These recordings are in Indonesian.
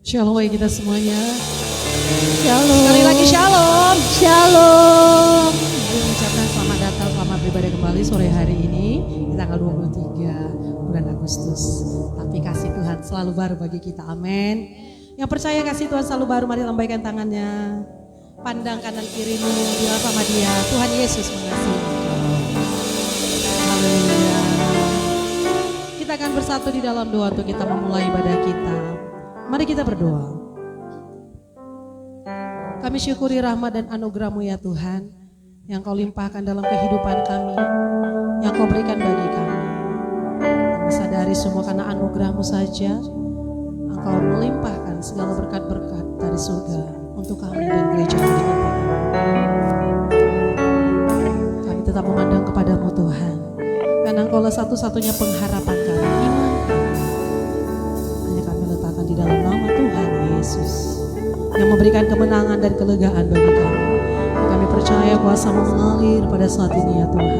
Shalom bagi kita semuanya. Shalom. Sekali lagi shalom. Shalom. Mari mengucapkan selamat datang, selamat beribadah kembali sore hari ini di tanggal 23 bulan Agustus. Tapi kasih Tuhan selalu baru bagi kita, amin. Yang percaya kasih Tuhan selalu baru, mari lambaikan tangannya. Pandang kanan kirimu, bilang sama dia, Tuhan Yesus mengasihi engkau. Haleluya. Kita akan bersatu di dalam doa untuk kita memulai ibadah kita. Mari kita berdoa. Kami syukuri rahmat dan anugerah-Mu ya Tuhan, yang Kau limpahkan dalam kehidupan kami, yang Kau berikan bagi kami. Kami sadari semua karena anugerah-Mu saja, Engkau melimpahkan segala berkat-berkat dari surga untuk kami dan gereja di tempat ini. Kami tetap memandang kepadamu Tuhan, karena Engkaulah satu-satunya pengharapan kami, iman kami. Hanya kami letakkan di dalam nama Tuhan Yesus, yang memberikan kemenangan dan kelegaan bagi kami. Dan kami percaya kuasa-Mu mengalir pada saat ini ya Tuhan.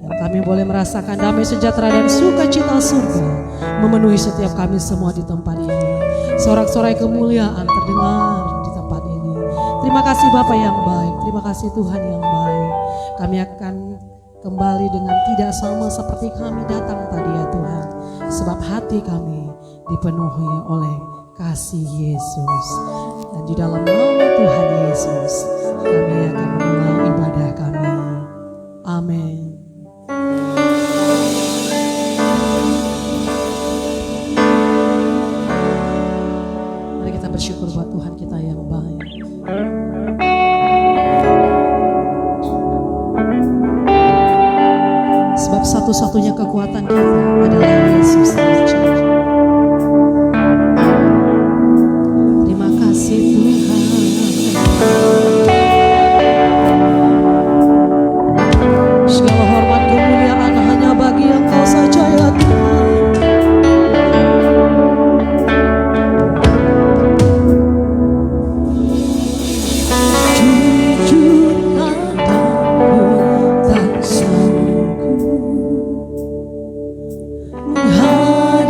Dan kami boleh merasakan damai sejahtera dan sukacita surga memenuhi setiap kami semua di tempat ini. Sorak-sorai kemuliaan terdengar di tempat ini. Terima kasih Bapa yang baik, terima kasih Tuhan yang baik. Kami akan kembali dengan tidak sama seperti kami datang tadi ya Tuhan. Sebab hati kami dipenuhi oleh kasih Yesus. Dan di dalam nama Tuhan Yesus kami akan mulai ibadah kami. Amin. Mari kita bersyukur buat Tuhan kita yang baik. Sebab satu-satunya kekuatan kita adalah Yesus saja. Terima kasih Tuhan. Segala hormat kemuliaan hanya bagi Engkau saja ya Tuhan. Jujur kataku tak sanggup menghadapi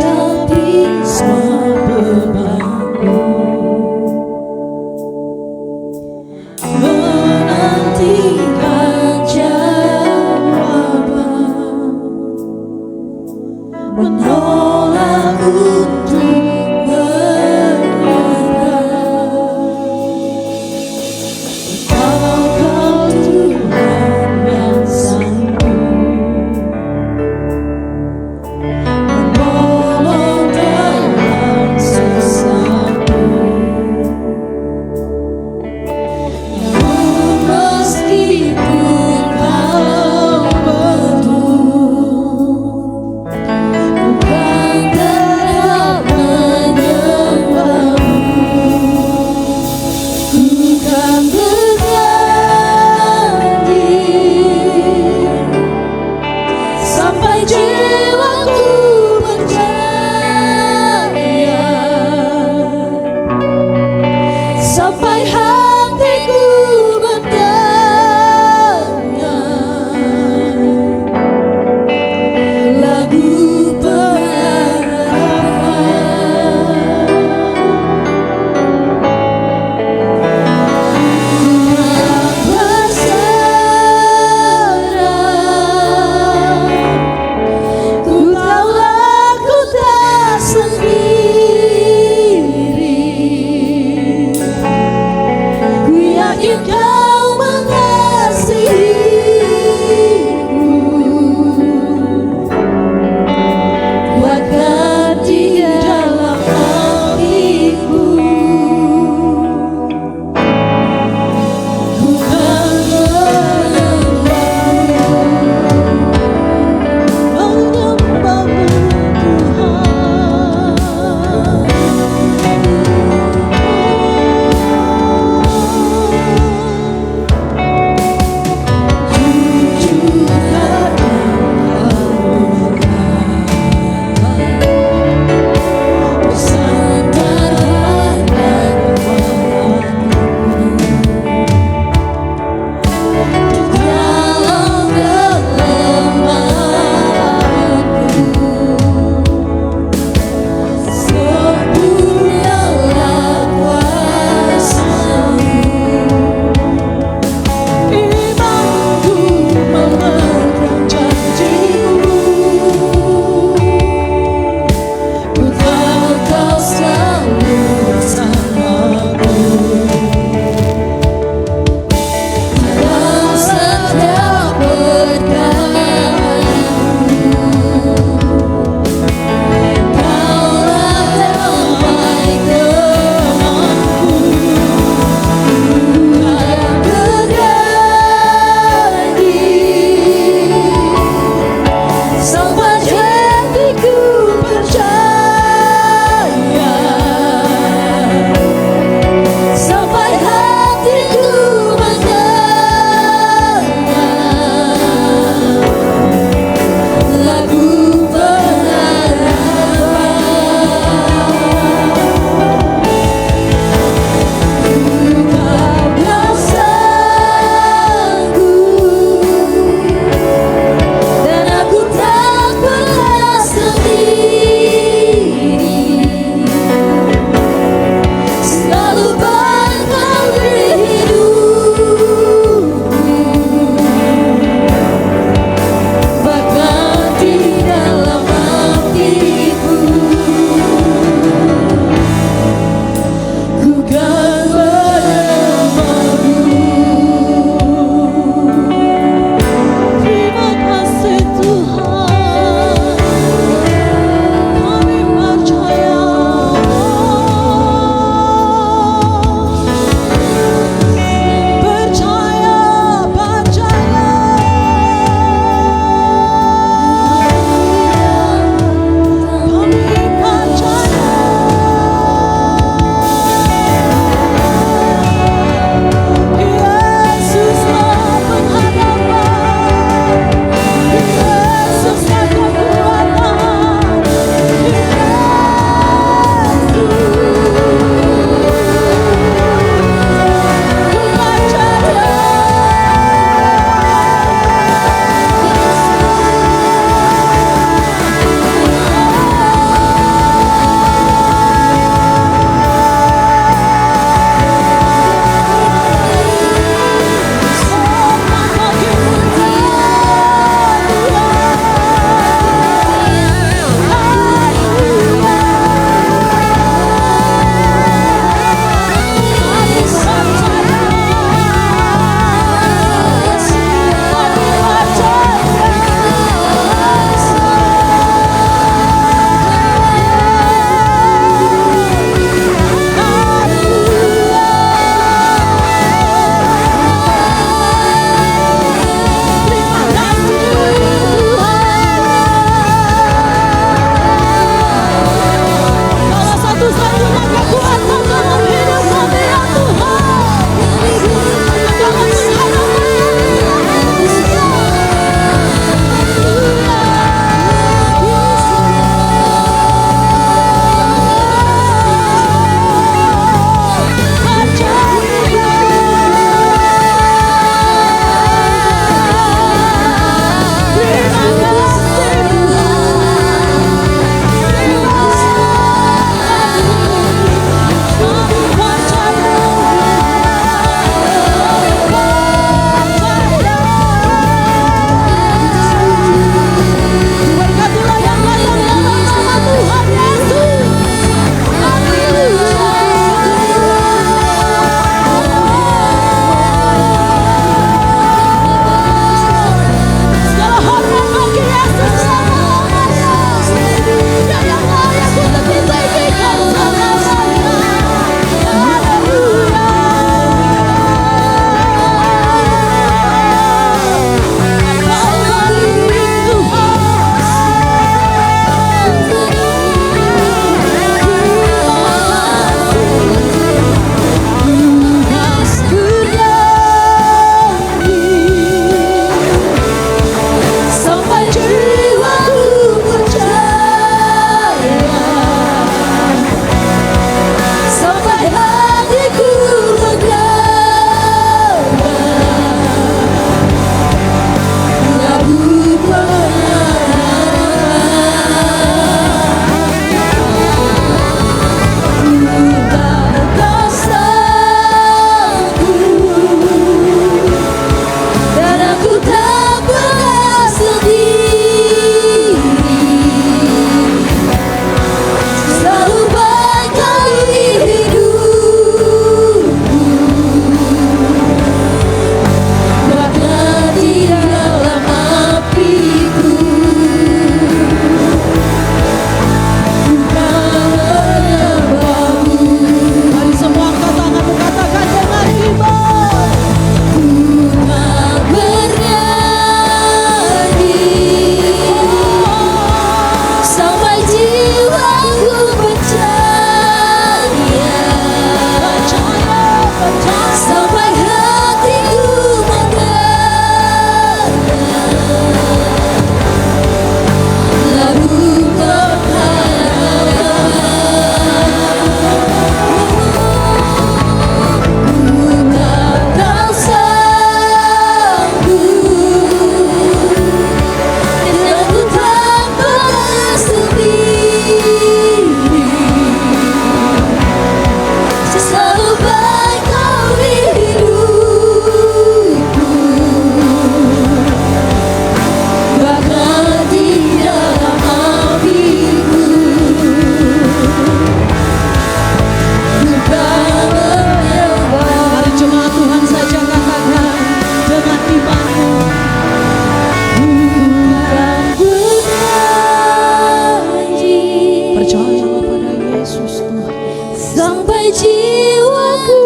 sampai jiwaku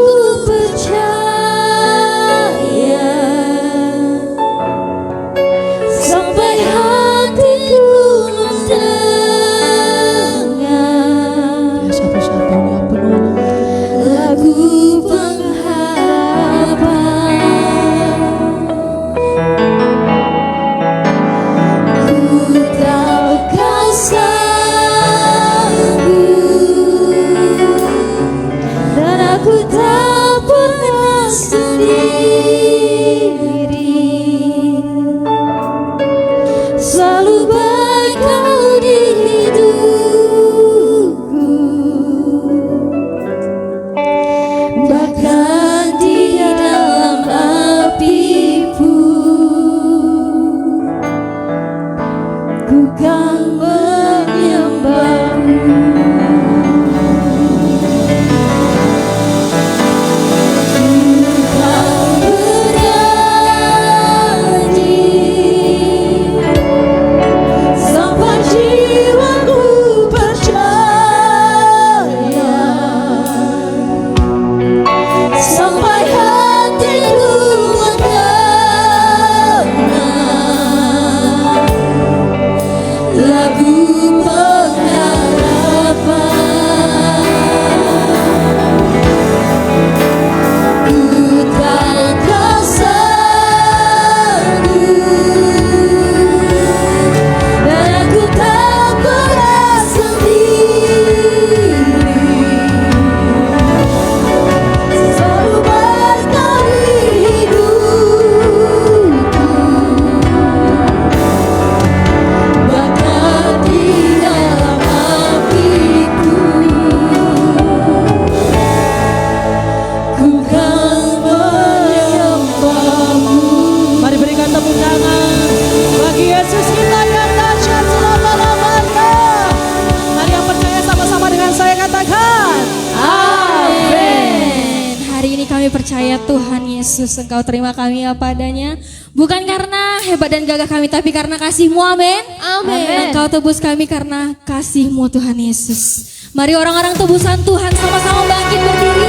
percaya, sampai hatiku mendengar Satu-satunya penolong. lagu pengharapan. Ku tahu kau sanggup, dan aku tak pernah sendiri. Selalu baik kau di hidupku, bahkan di dalam api pun ku kan menyembahmu. Ku kan bernyanyi sampai jiwaku percaya, sampai hatiku mendengar lagu pengharapan. Ku tak kau sanggup, dan aku tak pernah sendiri. Selalu baik kau di hidupku, bahkan di dalam apiku ku kan menyembahmu. Mari berikan tepuk tangan bagi Yesus kita yang dahsyat selama-lamanya. Mari yang percaya sama-sama dengan saya katakan Amin. Hari ini kami percaya Tuhan Yesus, Engkau terima kami apa adanya, bukan karena hebat dan gagah kami, tapi karena kasih-Mu. Amin. Amin. Engkau tebus kami karena kasih-Mu Tuhan Yesus. Mari orang-orang tebusan Tuhan sama-sama bangkit berdiri.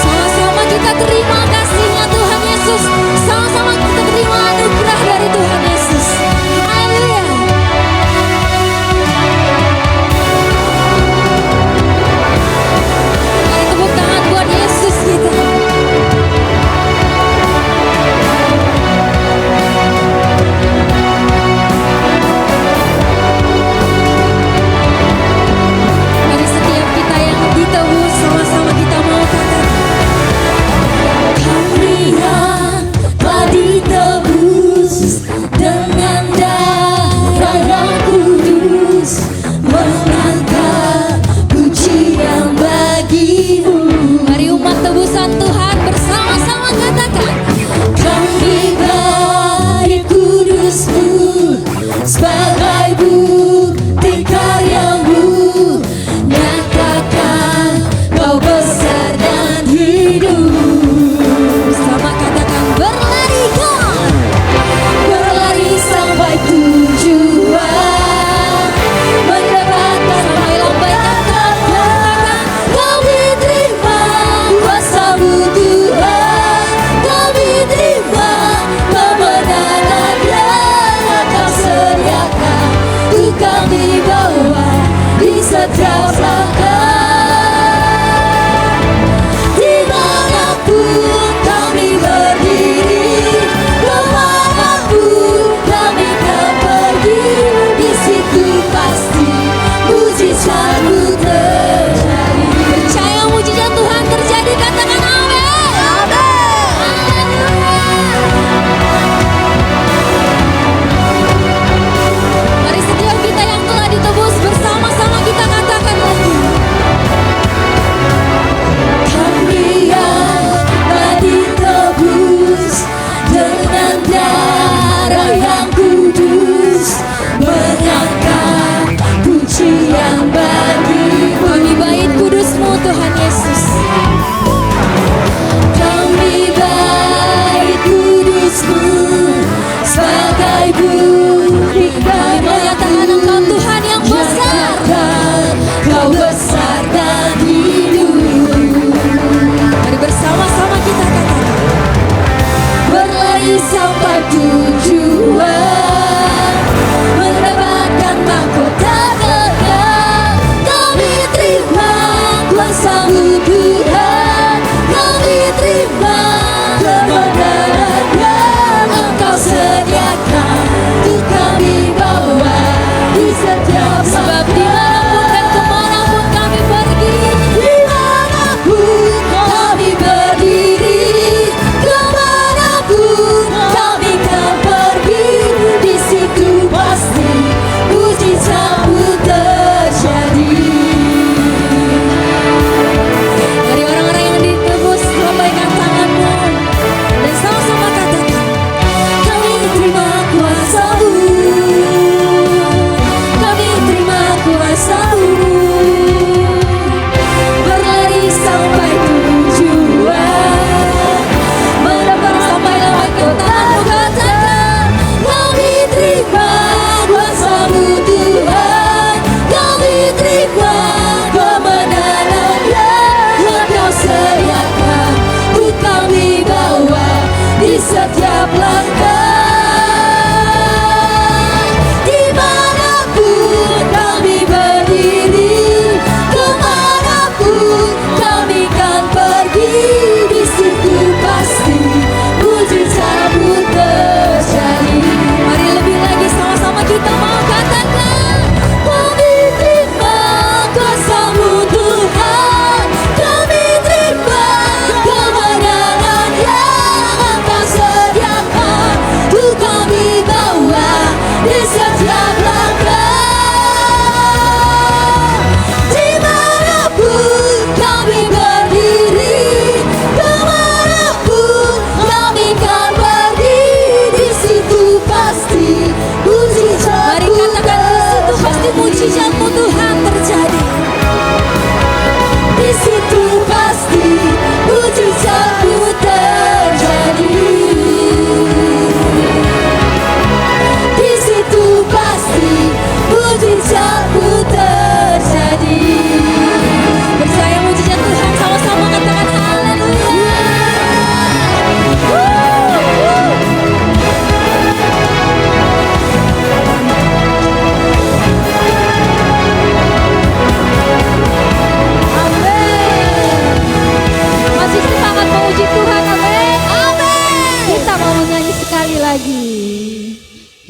Sama-sama kita terima kasih-Nya Tuhan Yesus. Sama-sama kita terima anugerah dari Tuhan Yesus. Haleluya. Mari tepuk tangan buat Yesus kita. Mari setiap kita yang ditebus sama-sama kita mau katakan, kami yang telah ditebus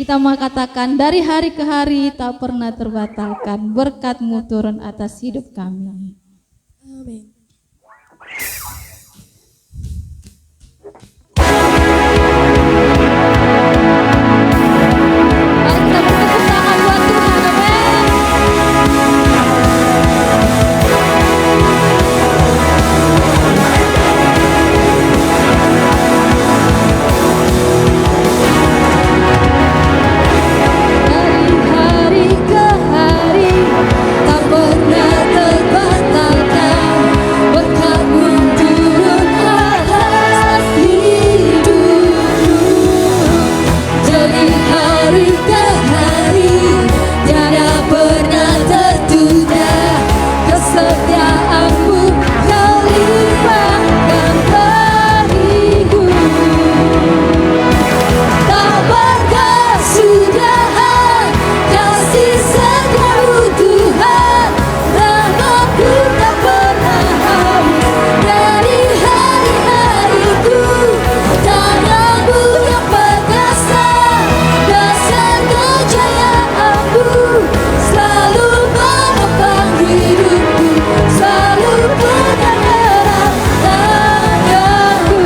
Kita mau katakan dari hari ke hari tak pernah terbatalkan. Berkat-Mu turun atas hidup kami. Amin. Mari kita bertepuk tangan buat Tuhan. Amin. Dari hari ke hari tak pernah terbatalkan. Berkat-Mu turun atas hidupku. Dari hari ke hari tiada pernah tertunda. Kesetiaan-Mu Kau limpahkan bagiku. Tak berkesudahan kasih setia-Mu Tuhan. Rahmat-Mu tak pernah habis dari hari-hariku. Tangan-Mu yang perkasa, dasar kejayaan-Mu selalu menopang hidupku, selalu pegang erat tanganku.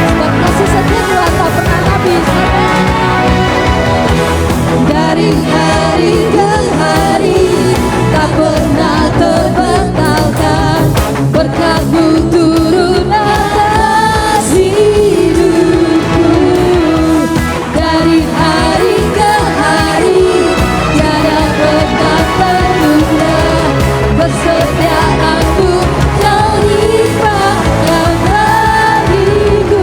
Sebab kasih setia Tuhan tak pernah habis. Dari hari ke hari tak pernah terbatalkan. Berkat-Mu turun atas hidupku. Dari hari ke hari tiada pernah tertunda. Kesetiaan-Mu Kau limpahkan bagiku.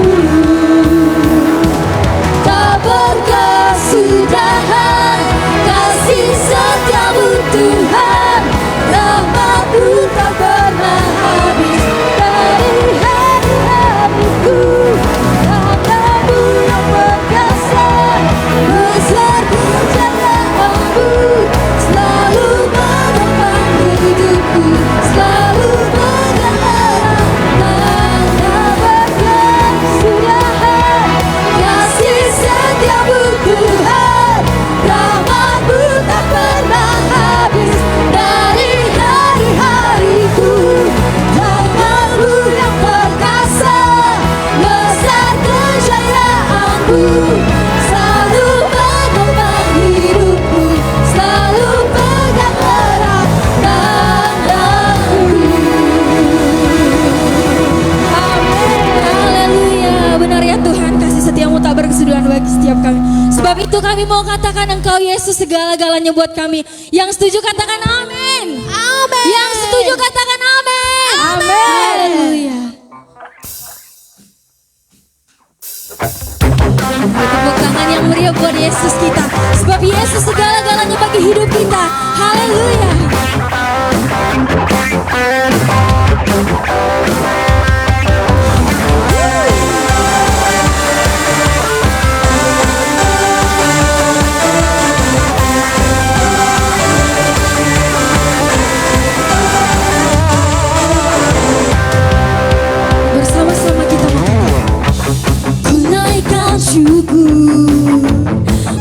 Tak berkesudahan kasih setia-Mu Tuhan. Rahmat-Mu tak pernah habis dari hari-hariku. Tangan-Mu yang perkasa, besar kejayaan-Mu selalu menopang hidupku, selalu pegang erat tangan. Berkesudahan kasih setia-Mu Tuhan. Rahmat-Mu tak pernah habis dari hari-hariku. Tangan-Mu yang perkasa, besar kejayaan-Mu selalu menopang hidupku, selalu pegang erat tanganku. Amin. Haleluya. Benar ya Tuhan, kasih setia-Mu tak berkesudahan bagi setiap kami. Sebab itu kami mau katakan Engkau Yesus segala-galanya buat kami. Yang setuju katakan amin. Amin. Yang setuju katakan amin. Amin. Haleluya. Tepuk tangan yang meriah buat Yesus kita. Sebab Yesus segala-galanya bagi hidup kita. Haleluya. Bersama-sama kita mengatakan, ku naikkan syukur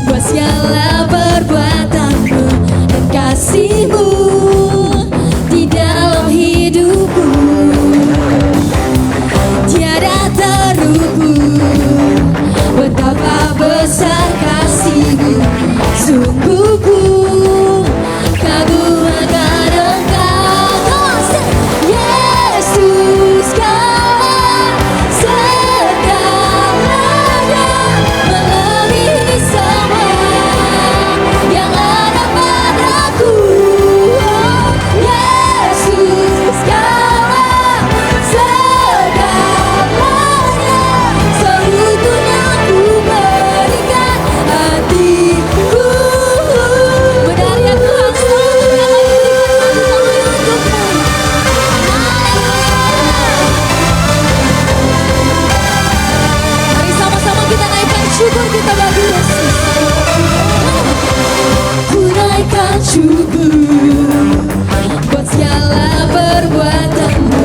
buat segala perbuatan-Mu dan kasih-Mu di dalam hidupku. Tiada terukur betapa besar kasih-Mu. Sungguh ku kagum akan Engkau, Yesus Kau segalanya, melebihi semua yang ada padaku. Yesus Kau segalanya, seutuhnya ku berikan hatiku. Benar ya Tuhan, seutuhnya kami berikan hati kami untuk-Mu. Mari sama-sama kita naikkan syukur kita bagi Yesus. Ku naikkan syukur buat segala perbuatan-Mu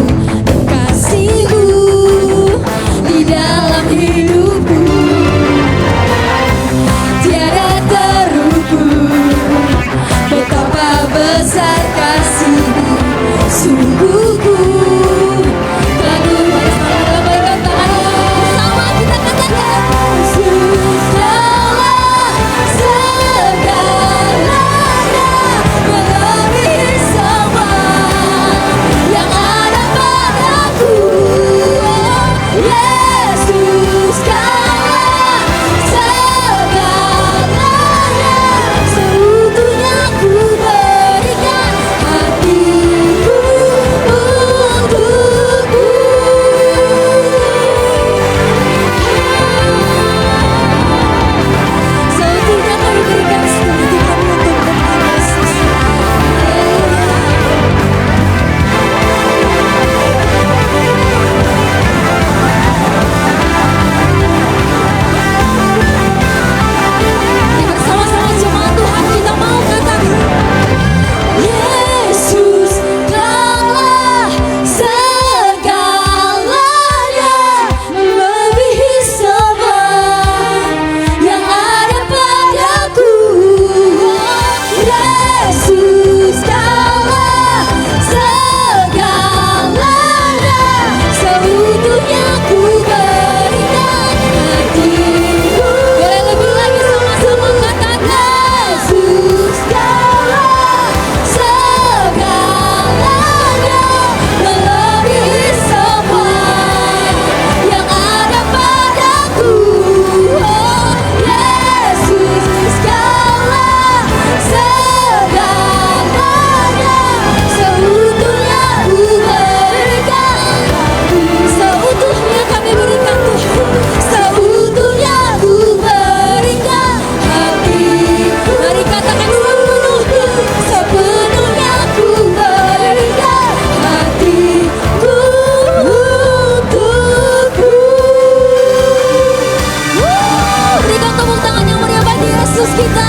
kita.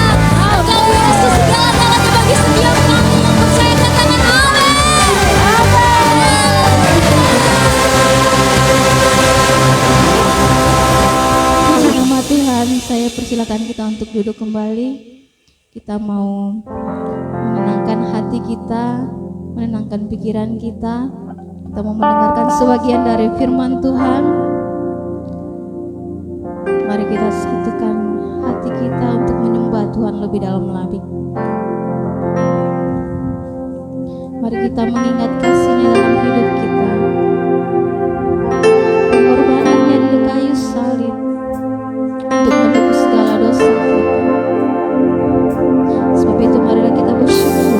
Engkau Yesus segala-galanya bagi setiap kami yang percaya, katakan amin. Puji nama Tuhan, saya persilakan kita untuk duduk kembali. Kita mau menenangkan hati kita, menenangkan pikiran kita. Kita mau mendengarkan sebagian dari firman Tuhan. Mari kita satukan hati kita untuk menyembah Tuhan lebih dalam lagi. Mari kita mengingat kasih-Nya dalam hidup kita. Pengorbanannya di kayu salib untuk menebus segala dosa kita. Sebab itu marilah kita bersyukur.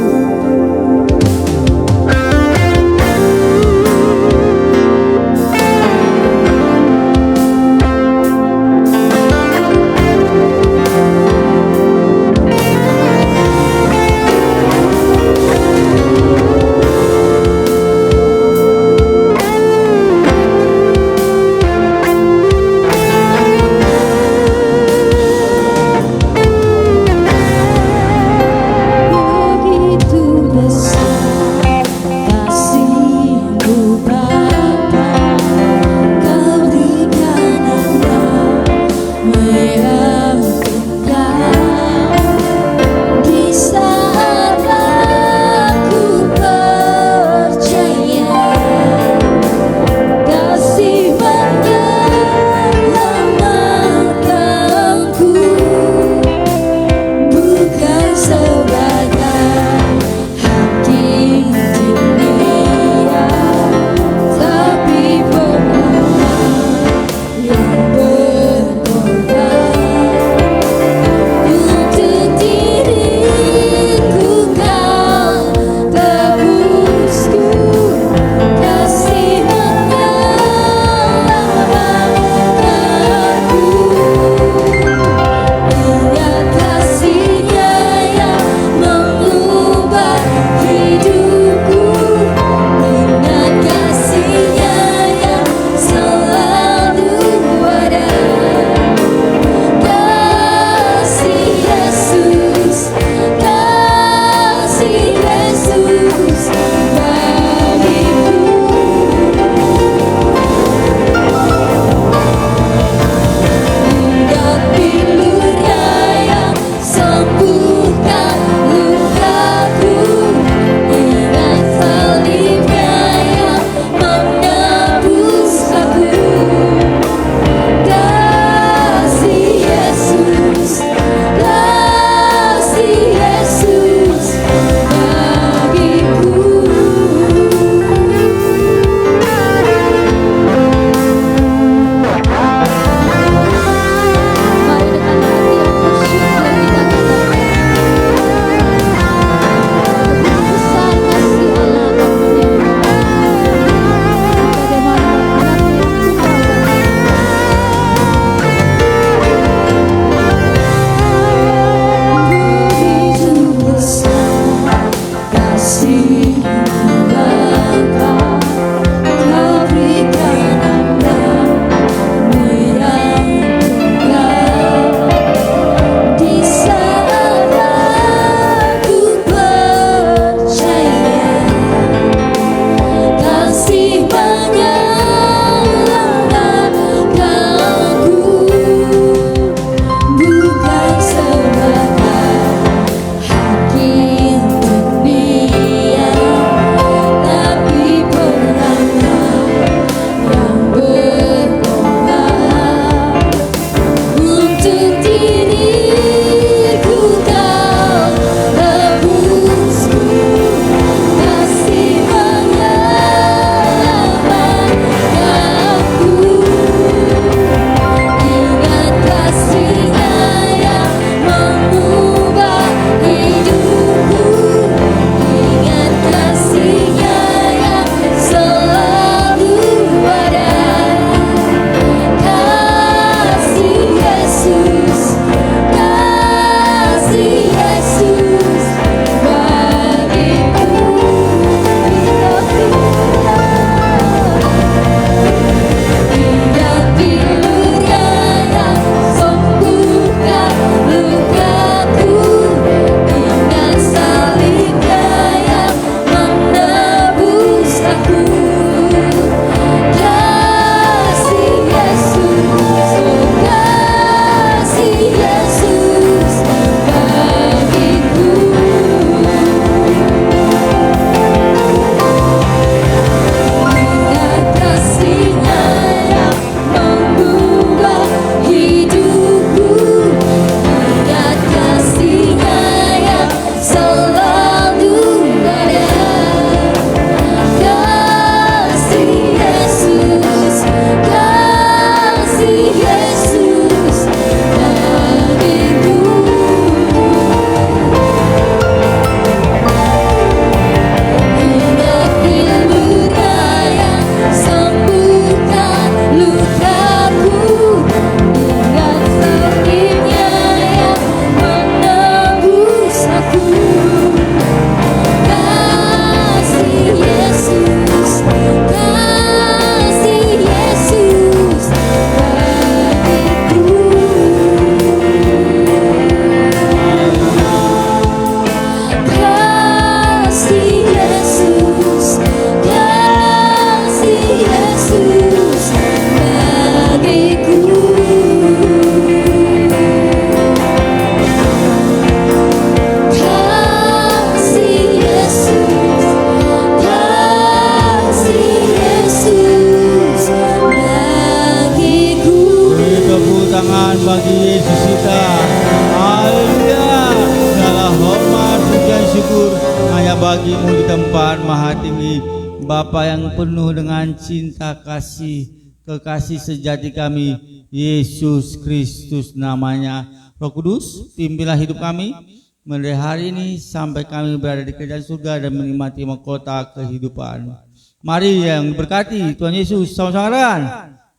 Maha Tinggi, Bapa yang penuh dengan cinta kasih, kekasih sejati kami, Yesus Kristus namanya. Roh Kudus, pimpinlah hidup kami mulai hari ini sampai kami berada di kerajaan surga dan menikmati mahkota kehidupan. Mari yang berkati Tuhan Yesus sama-sama dengan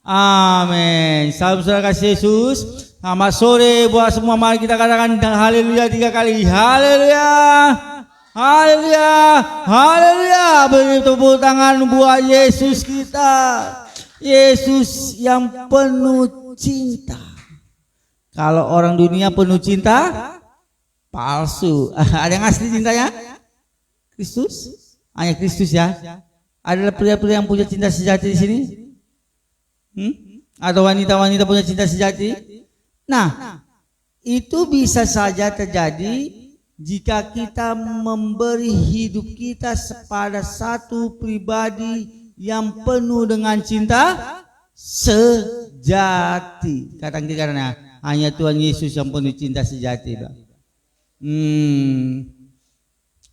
amin. Salam saudara kasih Yesus. Selamat sore buat semua. Mari kita katakan haleluya 3 kali. Haleluya, haleluya, haleluya. Beri tepuk tangan buat Yesus kita. Yesus yang penuh cinta. Kalau orang dunia penuh cinta, palsu. Ada yang asli cintanya? Kristus? Hanya Kristus ya. Ada pria-pria yang punya cinta sejati di sini? Atau wanita-wanita punya cinta sejati? Nah, itu bisa saja terjadi jika kita memberi hidup kita kepada satu pribadi yang penuh dengan cinta sejati. Karena hanya Tuhan Yesus yang penuh cinta sejati.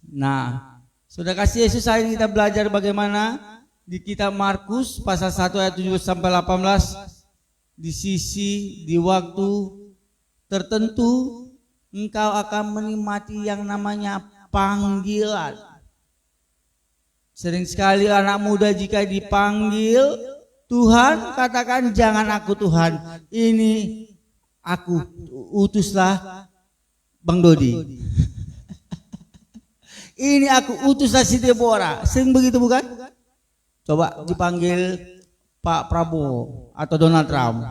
Nah, sudah kasih Yesus, hari ini kita belajar bagaimana di kitab Markus pasal 1 ayat 7 sampai 18. Di sisi, di waktu tertentu engkau akan menikmati yang namanya panggilan. Sering sekali anak muda jika dipanggil Tuhan, katakan jangan aku Tuhan, ini aku, utuslah Bang Dodi. Ini aku, utuslah si Deborah. Sering begitu bukan? Coba dipanggil Pak Prabowo atau Donald Trump,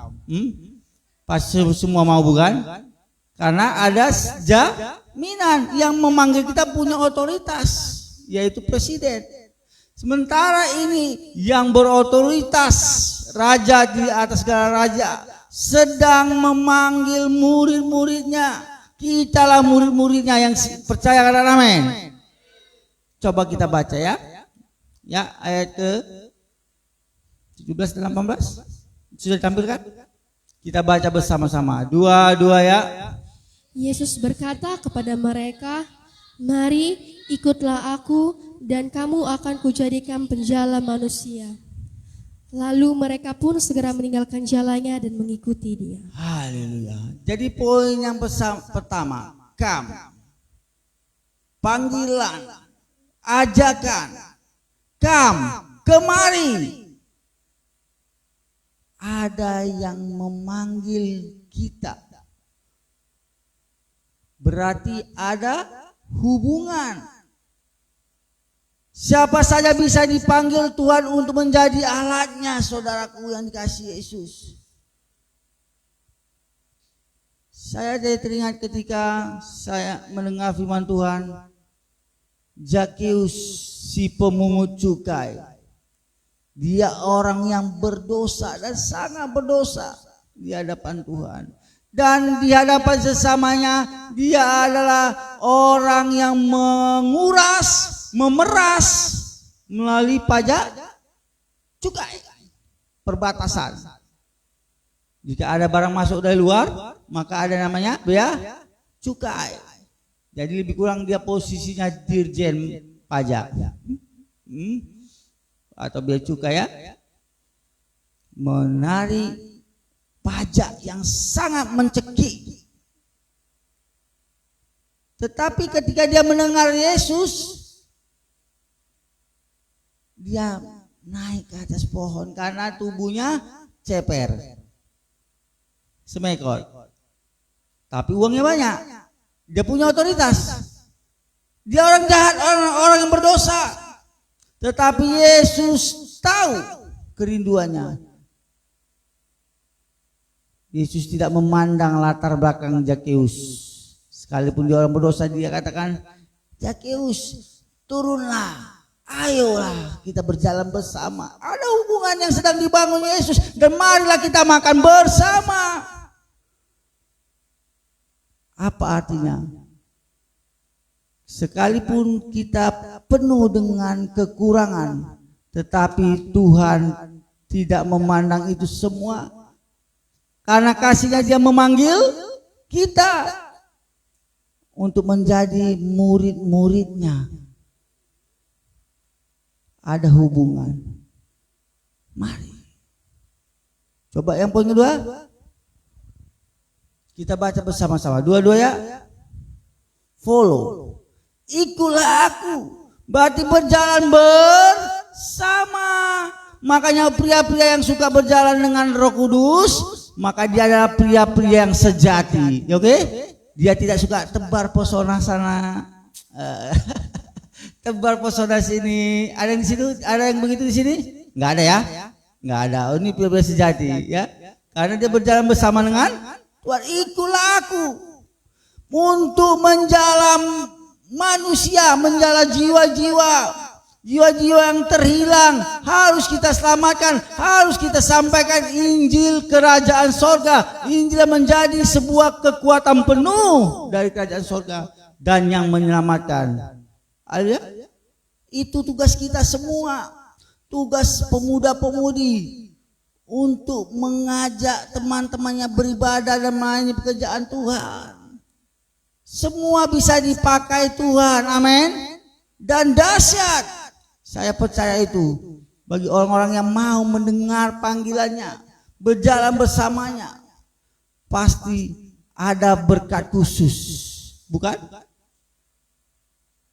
pas semua mau bukan? Karena ada jaminan yang memanggil kita punya otoritas, yaitu presiden. Sementara ini yang berotoritas, raja di atas segala raja, sedang memanggil murid-muridnya. Kitalah murid-muridnya yang percaya, kata amin. Coba kita baca ya. Ya, ayat ke 17 dan 18 sudah ditampilkan. Kita baca bersama-sama. Dua-dua ya. Yesus berkata kepada mereka, "Mari ikutlah aku dan kamu akan kujadikan penjala manusia." Lalu mereka pun segera meninggalkan jalannya dan mengikuti dia. Haleluya. Jadi poin yang pertama, panggilan, ajakan, kemari. Ada yang memanggil kita, berarti ada hubungan. Siapa saja bisa dipanggil Tuhan untuk menjadi alatnya, saudaraku yang dikasihi Yesus. Saya jadi teringat ketika saya mendengar firman Tuhan, Zakeus si pemungut cukai. Dia orang yang berdosa dan sangat berdosa di hadapan Tuhan. Dan di hadapan sesamanya dia adalah orang yang memeras melalui pajak cukai, perbatasan. Jika ada barang masuk dari luar, maka ada namanya bea cukai. Jadi lebih kurang dia posisinya dirjen pajak. Atau bea cukai ya, menarik pajak yang sangat mencekik. Tetapi ketika dia mendengar Yesus, dia naik ke atas pohon karena tubuhnya ceper, semekot, tapi uangnya banyak. Dia punya otoritas. Dia orang jahat, orang yang berdosa. Tetapi Yesus tahu kerinduannya. Yesus tidak memandang latar belakang Zakeus. Sekalipun dia orang berdosa, dia katakan, Zakeus, turunlah, ayolah kita berjalan bersama. Ada hubungan yang sedang dibangun Yesus, dan marilah kita makan bersama. Apa artinya? Sekalipun kita penuh dengan kekurangan, tetapi Tuhan tidak memandang itu semua. Karena kasihnya dia memanggil kita untuk menjadi murid-muridnya. ada hubungan. Mari. Coba yang poin kedua. Kita baca bersama-sama. Dua-dua ya. Follow. Ikutlah aku. Berarti berjalan bersama. Makanya pria-pria yang suka berjalan dengan Roh Kudus, maka dia adalah pria-pria yang sejati. Oke? Dia tidak suka tebar pesona sana. Tebar pesona sini. Ada yang di situ? Ada yang begitu di sini? Enggak ada ya? Enggak ada. Oh, ini pria-pria sejati ya. Karena dia berjalan bersama dengan Tuhan. Ikutlah aku untuk menjalam manusia, menjalam jiwa-jiwa yang terhilang. Harus kita selamatkan, harus kita sampaikan Injil kerajaan sorga. Injil menjadi sebuah kekuatan penuh dari kerajaan sorga dan yang menyelamatkan. Itu tugas kita semua, tugas pemuda-pemudi untuk mengajak teman-temannya beribadah dan melayani pekerjaan Tuhan. Semua bisa dipakai Tuhan, amin. Dan dahsyat, saya percaya itu bagi orang-orang yang mau mendengar panggilannya, berjalan bersamanya, pasti ada berkat khusus, bukan?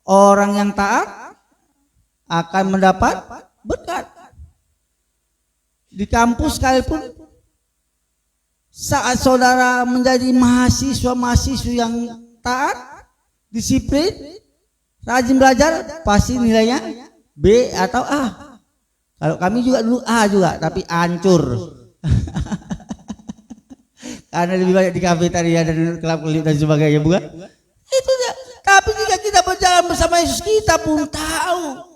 Orang yang taat akan mendapat berkat. Di kampus sekalipun, saat saudara menjadi mahasiswa-mahasiswi yang taat, disiplin, rajin belajar, pasti nilainya B atau A. Kalau kami juga dulu A juga, tapi hancur. Karena lebih banyak di kafetaria dan kelab-kelip dan sebagainya, bukan? Itu dia. Tapi jika kita berjalan bersama Yesus, kita pun tahu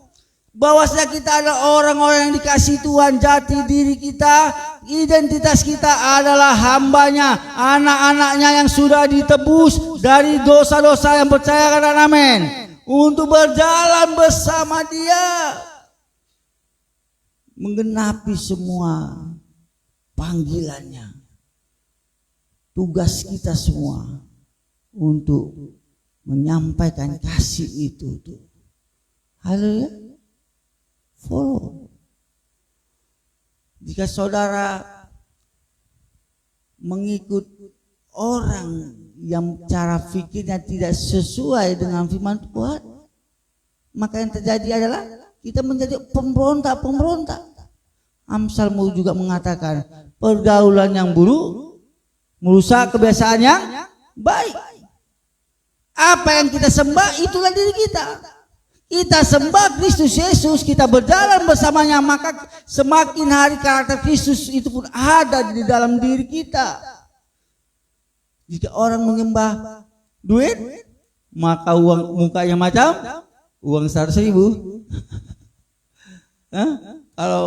bahwasanya kita adalah orang-orang yang dikasih Tuhan. Jati diri kita, identitas kita adalah hambanya, anak-anaknya yang sudah ditebus dari dosa-dosa, yang percaya kata amin, untuk berjalan bersama Dia, menggenapi semua panggilannya. Tugas kita semua untuk menyampaikan kasih itu. Haleluya. Follow. Jika saudara mengikut orang yang cara pikirnya tidak sesuai dengan firman Tuhan, maka yang terjadi adalah kita menjadi pemberontak. Amsal juga mengatakan pergaulan yang buruk merusak kebiasaan yang baik. Apa yang kita sembah itulah diri kita. Kita sembah Kristus Yesus, kita berjalan bersamanya, maka semakin hari karakter Kristus itu pun ada di dalam diri kita. Jika orang menyembah duit, maka uang mukanya macam uang 100.000. Kalau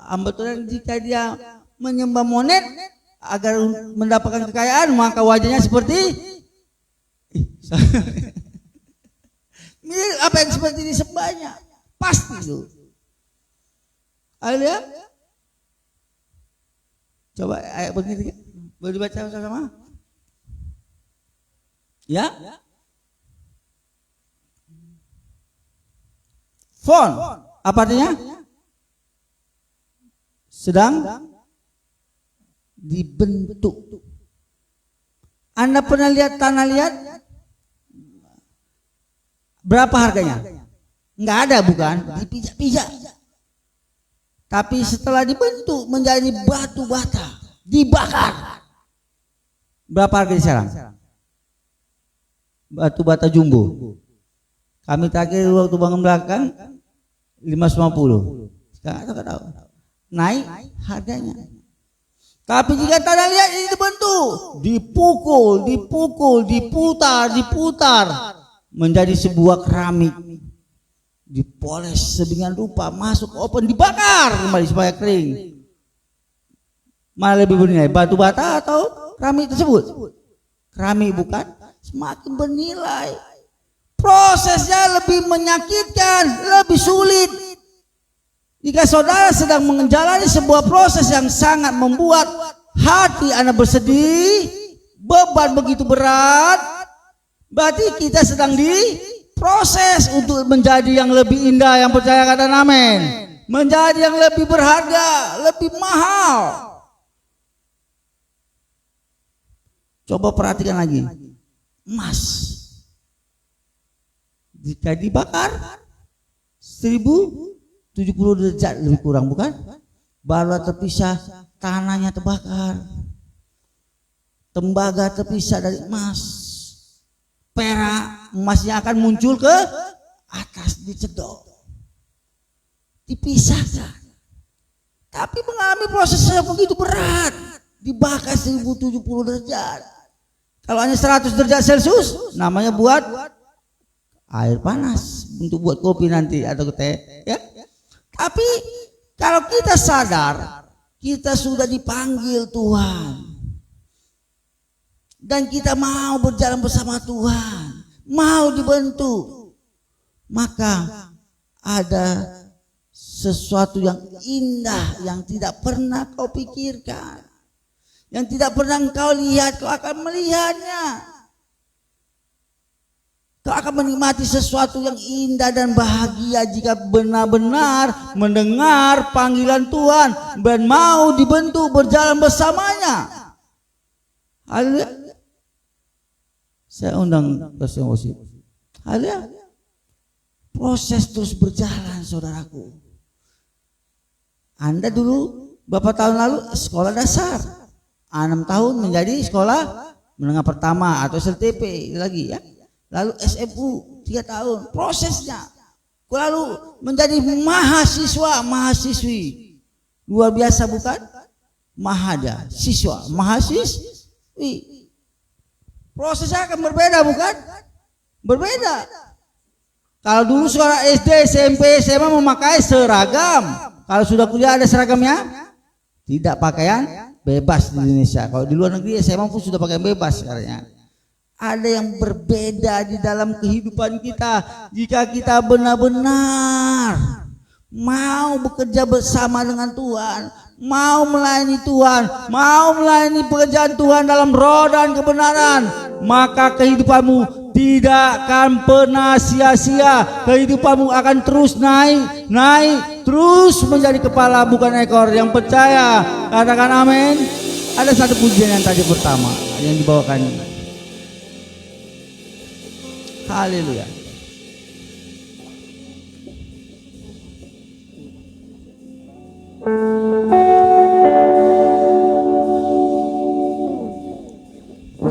ambetulan jika dia menyembah monet agar mendapatkan kekayaan, maka wajahnya seperti mirip apa yang seperti disembahnya, pasti itu. Haleluya. Coba ayat begini, boleh dibaca sama-sama? Ya. Fon, apa artinya? Sedang dibentuk. Anda pernah lihat tanah liat? Berapa harganya? Enggak ada, bukan? Dipijak-pijak. Tapi setelah dibentuk menjadi batu bata, dibakar. Berapa harganya sekarang? Batu bata jumbo. Kami terakhir waktu bangun belakang 550. Sekarang saya tahu. Naik harganya. Tapi jika tanah liat ini dibentuk, dipukul, diputar menjadi sebuah keramik, dipoles sedemikian rupa, masuk ke oven, dibakar kembali supaya kering. Mana lebih bernilai, batu bata atau keramik tersebut? Keramik, bukan? Semakin bernilai. Prosesnya lebih menyakitkan, lebih sulit. Jika saudara sedang menjalani sebuah proses yang sangat membuat hati Anda bersedih, beban begitu berat, berarti kita sedang Proses untuk menjadi yang lebih indah, yang percaya kata amin. Menjadi yang lebih berharga, lebih mahal. Coba perhatikan lagi. Emas. Jika dibakar 1070 derajat lebih kurang, bukan? Baru terpisah, tanahnya terbakar. Tembaga terpisah dari emas. Perak, emasnya akan muncul ke atas, dicedok, dipisahkan. Tapi mengalami proses yang begitu berat, dibakar 1070 derajat. Kalau hanya 100 derajat Celcius, namanya buat air panas untuk buat kopi nanti atau teh, ya. Tapi kalau kita sadar, kita sudah dipanggil Tuhan. Dan kita mau berjalan bersama Tuhan, mau dibentuk, maka ada sesuatu yang indah yang tidak pernah kau pikirkan, yang tidak pernah kau lihat, kau akan melihatnya. Kau akan menikmati sesuatu yang indah dan bahagia jika benar-benar mendengar panggilan Tuhan dan mau dibentuk berjalan bersamanya. Haleluya. Saya undang Pastor Worship. Haleluya. Proses terus berjalan, saudaraku. Anda dulu beberapa tahun lalu sekolah dasar, 6 tahun menjadi sekolah menengah pertama atau SLTP lagi, ya. Lalu SMU 3 tahun, prosesnya. Lalu menjadi mahasiswa, mahasiswi. Luar biasa, bukan? Mahada, siswa, mahasiswi. Prosesnya akan berbeda, bukan? Berbeda. Kalau dulu sekolah SD, SMP, SMA memakai seragam. Kalau sudah kuliah ada seragamnya? Tidak, pakaian bebas di Indonesia. Kalau di luar negeri SMA pun sudah pakaian bebas sekarang. Ada yang berbeda di dalam kehidupan kita jika kita benar-benar mau bekerja bersama dengan Tuhan, mau melayani Tuhan, mau melayani pekerjaan Tuhan dalam roh dan kebenaran, maka kehidupanmu tidak akan pernah sia-sia. Kehidupanmu akan terus naik, terus menjadi kepala bukan ekor. Yang percaya katakan amin. Ada satu pujian yang tadi pertama yang dibawakan. Haleluya.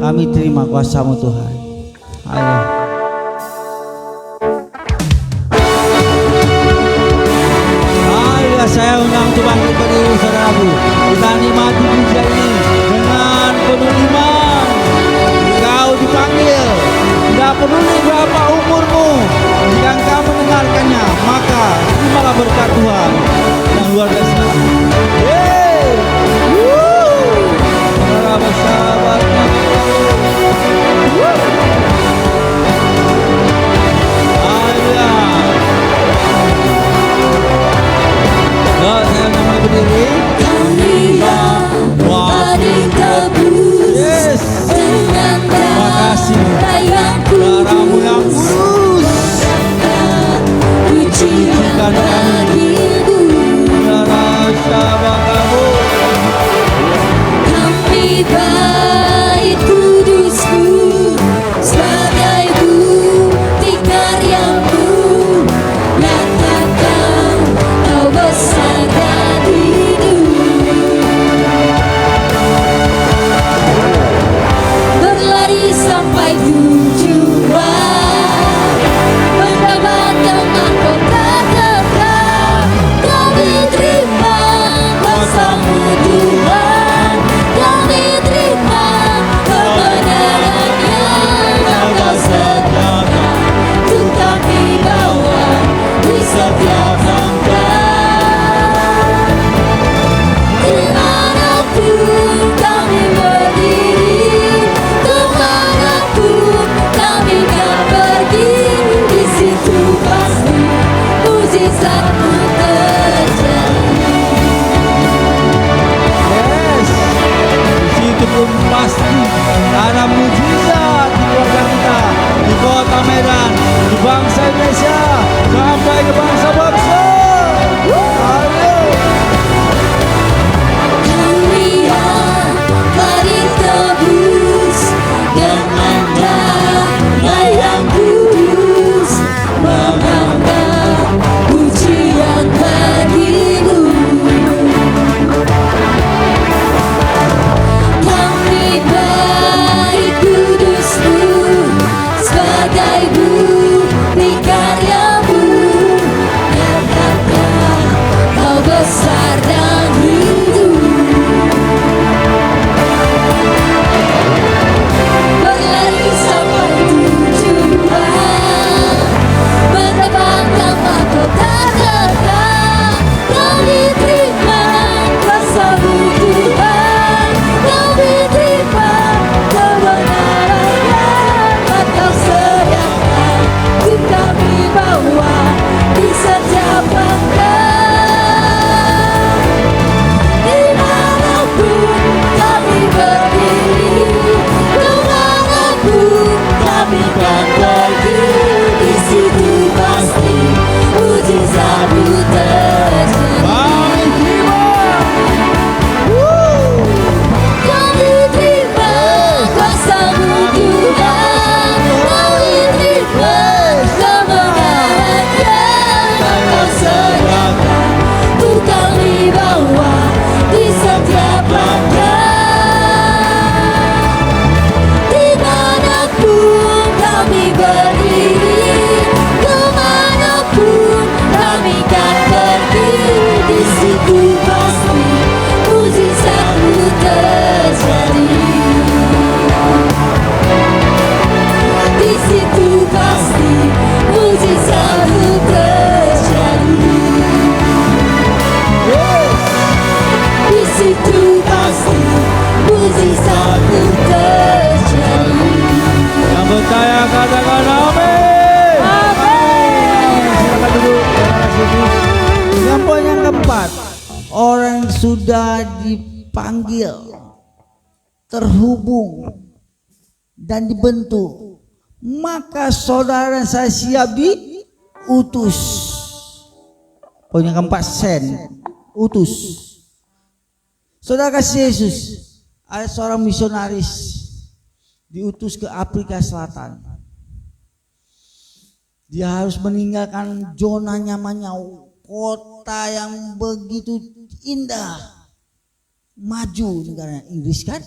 Kami terima kuasa-Mu Tuhan. Haleluya. Haleluya, saya undang untuk bangkit berdiri, saudaraku. Kita nikmati pujian ini dengan penuh iman. Kau dipanggil. Tidak peduli berapa umurmu, jika engkau mendengarkannya, maka terimalah berkat Tuhan yang luar biasa. Saudara bersahabatnya. Haleluya. Saya namanya berdiri. Yes. Terima kasih. Darahmu yang kudus, sucikan kami. percaya katakan amin. Amin. Silakan duduk. Yang poin yang keempat, orang sudah dipanggil, terhubung dan dibentuk, maka saudara saya siap diutus. Poin yang keempat, utus. Saudara kasih Yesus, ada seorang misionaris diutus ke Afrika Selatan. Dia harus meninggalkan zona nyamannya, kota yang begitu indah, maju negara Inggris kan,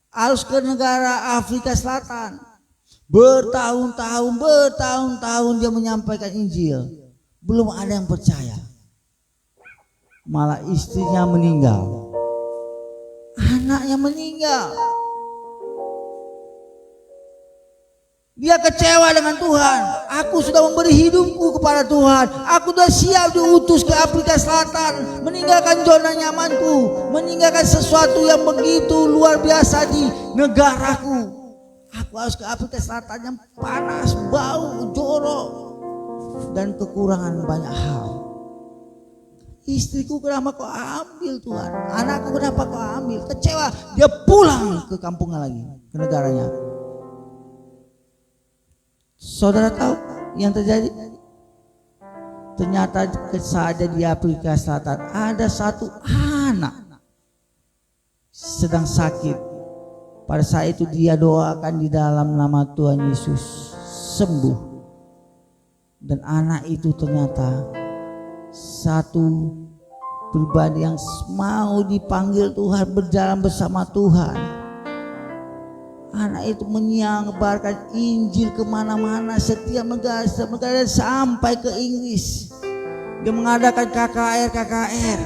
harus ke negara Afrika Selatan. Bertahun-tahun dia menyampaikan Injil, belum ada yang percaya. Malah istrinya meninggal, anaknya meninggal. Dia kecewa dengan Tuhan. Aku sudah memberi hidupku kepada Tuhan. Aku sudah siap diutus ke Afrika Selatan, meninggalkan zona nyamanku, meninggalkan sesuatu yang begitu luar biasa di negaraku. Aku harus ke Afrika Selatan yang panas, bau, jorok, dan kekurangan banyak hal. Istriku kenapa kau ambil Tuhan? Anakku kenapa kau ambil? Kecewa. Dia pulang ke kampungnya lagi, ke negaranya. Saudara tahu yang terjadi? Ternyata saat di Afrika Selatan ada satu anak sedang sakit. Pada saat itu dia doakan di dalam nama Tuhan Yesus, sembuh. Dan anak itu ternyata satu pribadi yang mau dipanggil Tuhan, berjalan bersama Tuhan. Anak itu menyebarkan Injil kemana-mana, setiap negara sampai ke Inggris. Dia mengadakan KKR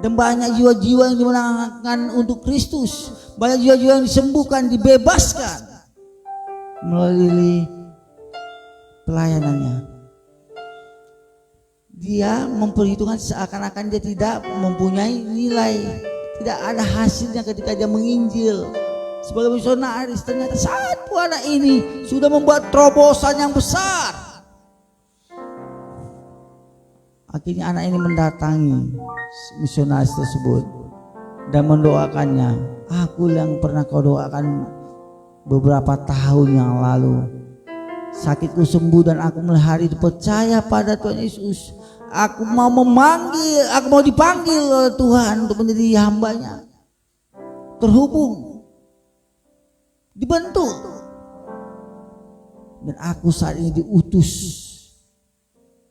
dan banyak jiwa-jiwa yang dimenangkan untuk Kristus, banyak jiwa-jiwa yang disembuhkan, dibebaskan melalui pelayanannya. Dia memperhitungkan seakan-akan dia tidak mempunyai nilai, tidak ada hasilnya ketika dia menginjil. Sebagai misionaris, ternyata satu anak ini sudah membuat terobosan yang besar. Akhirnya anak ini mendatangi misionaris tersebut dan mendoakannya. Aku yang pernah kau doakan beberapa tahun yang lalu, sakitku sembuh dan aku mulai hari itu percaya pada Tuhan Yesus. Aku mau dipanggil oleh Tuhan untuk menjadi hambanya. Terhubung, dibentuk, dan aku saat ini diutus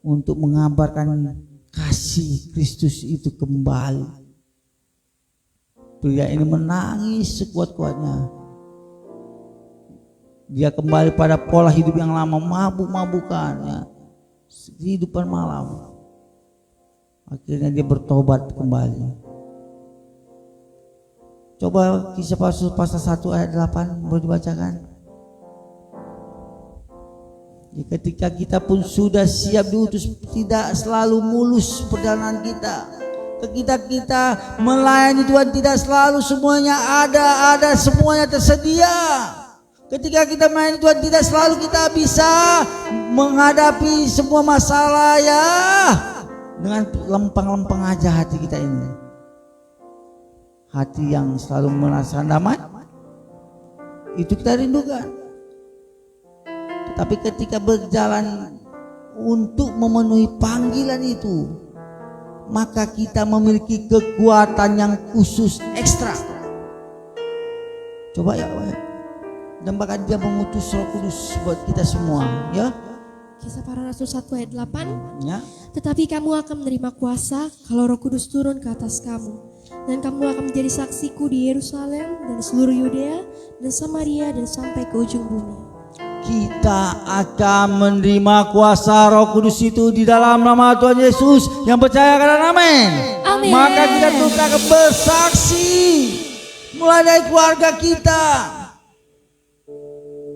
untuk mengabarkan kasih Kristus itu kembali. Pria ini menangis sekuat-kuatnya. Dia kembali pada pola hidup yang lama, mabuk-mabukannya, kehidupan malam. Akhirnya dia bertobat kembali. Coba Kisah Rasul pasal 1 ayat 8 boleh dibacakan. Ketika kita pun sudah siap diutus, tidak selalu mulus perjalanan kita. Ketika kita melayani Tuhan, tidak selalu semuanya ada semuanya tersedia. Ketika kita melayani Tuhan, tidak selalu kita bisa menghadapi semua masalah ya dengan lempeng-lempeng aja hati kita ini. Hati yang selalu merasakan damai, itu kita rindukan. Tetapi ketika berjalan untuk memenuhi panggilan itu, maka kita memiliki kekuatan yang khusus ekstra. Coba ya, dan bahkan dia mengutus Roh Kudus buat kita semua, ya. Kisah Para Rasul 1 ayat 8. Ya. Tetapi kamu akan menerima kuasa kalau Roh Kudus turun ke atas kamu. Dan kamu akan menjadi saksiku di Yerusalem dan seluruh Yudea dan Samaria dan sampai ke ujung bumi. Kita akan menerima kuasa Roh Kudus itu di dalam nama Tuhan Yesus. Yang percaya katakan amin. Amin. Maka kita terus akan bersaksi, mulai dari keluarga kita,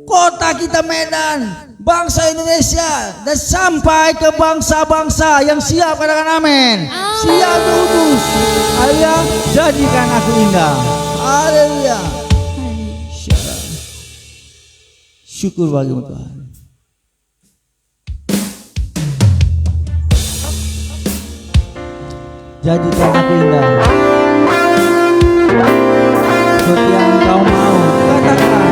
kota kita Medan, bangsa Indonesia, dan sampai ke bangsa-bangsa yang siap katakan amin. Siap diutus. Haleluya, jadikan aku indah. Haleluya. Syukur bagimu Tuhan. Jadikan aku indah seperti yang Engkau mau. Katakan.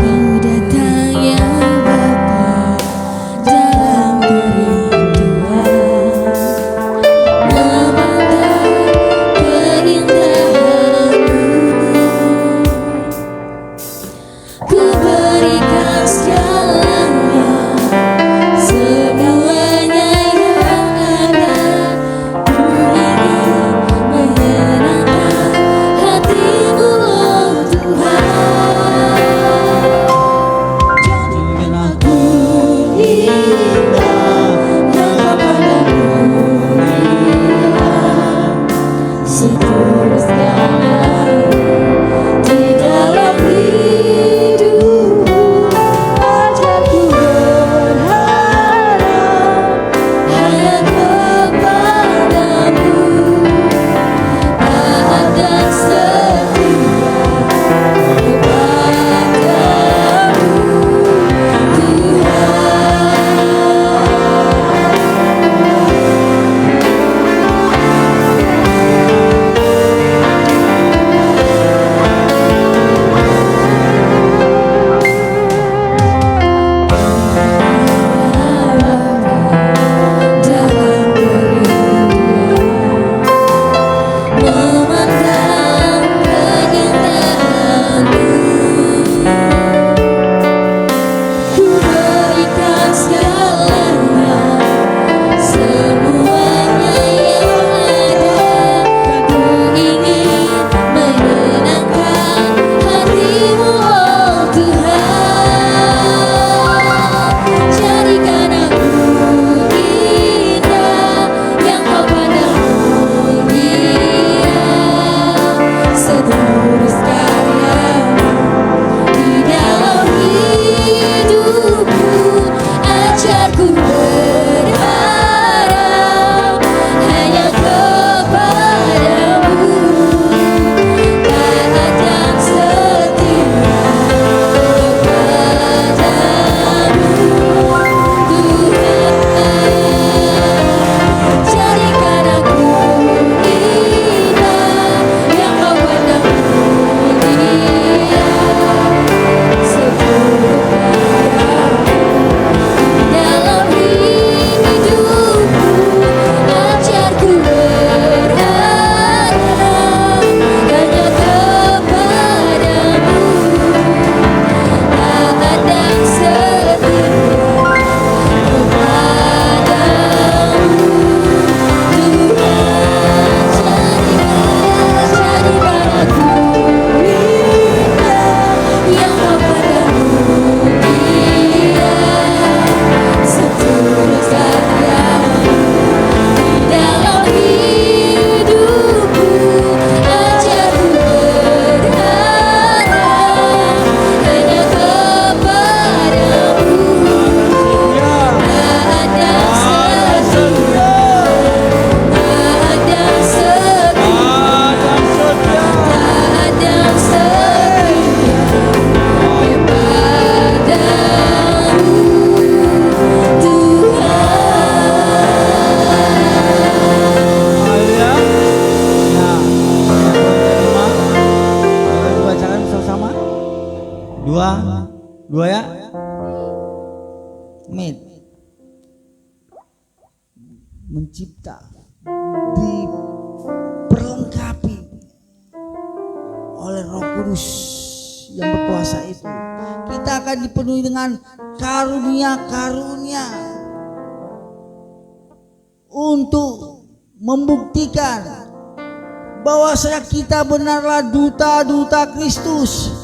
Kau datang ya Bapa dalam kerinduan, memandang keindahan-Mu. Ku berikan segalanya, semuanya yang ada. Ku ingin menyenangkan hati-Mu, oh Tuhan. Jadikan aku Indah yang kepadamu indah, seterusnya di dalam hidupku. Ajarku berharap hanya kepadamu, taat dan setia kepadamu, Tuhan. Dalam kerinduan, memandang keindahan-Mu. Ku berikan segalanya, semuanya yang ada. Ku ingin menyenangkan hati-Mu, oh Tuhan. Jadikan aku indah yang kepadamu indah, seterus karya-Mu di dalam hidupku. Ajarku berharap hanya kepadamu, taat dan setia kepadamu, Tuhan. Jadikan aku indah yang kepadamu indah, seluruh karya-Mu dalam hidupku. Ajarku berharap hanya kepadamu, taat dan setia kepadamu, Tuhan. Jadikan aku indah yang kepadamu indah, setulus karya-Mu di dalam hidupku. Ajarku berharap hanya kepadamu, taat dan setia, taat dan setia, taat dan setia kepadamu, Haleluya. Nah, yang kelima, boleh dibacakan bersama-sama. Dua ya. Mit. Mencipta, diperlengkapi oleh Roh Kudus yang berkuasa itu. Kita akan dipenuhi dengan karunia-karunia untuk membuktikan bahwasanya kita benarlah duta-duta Kristus.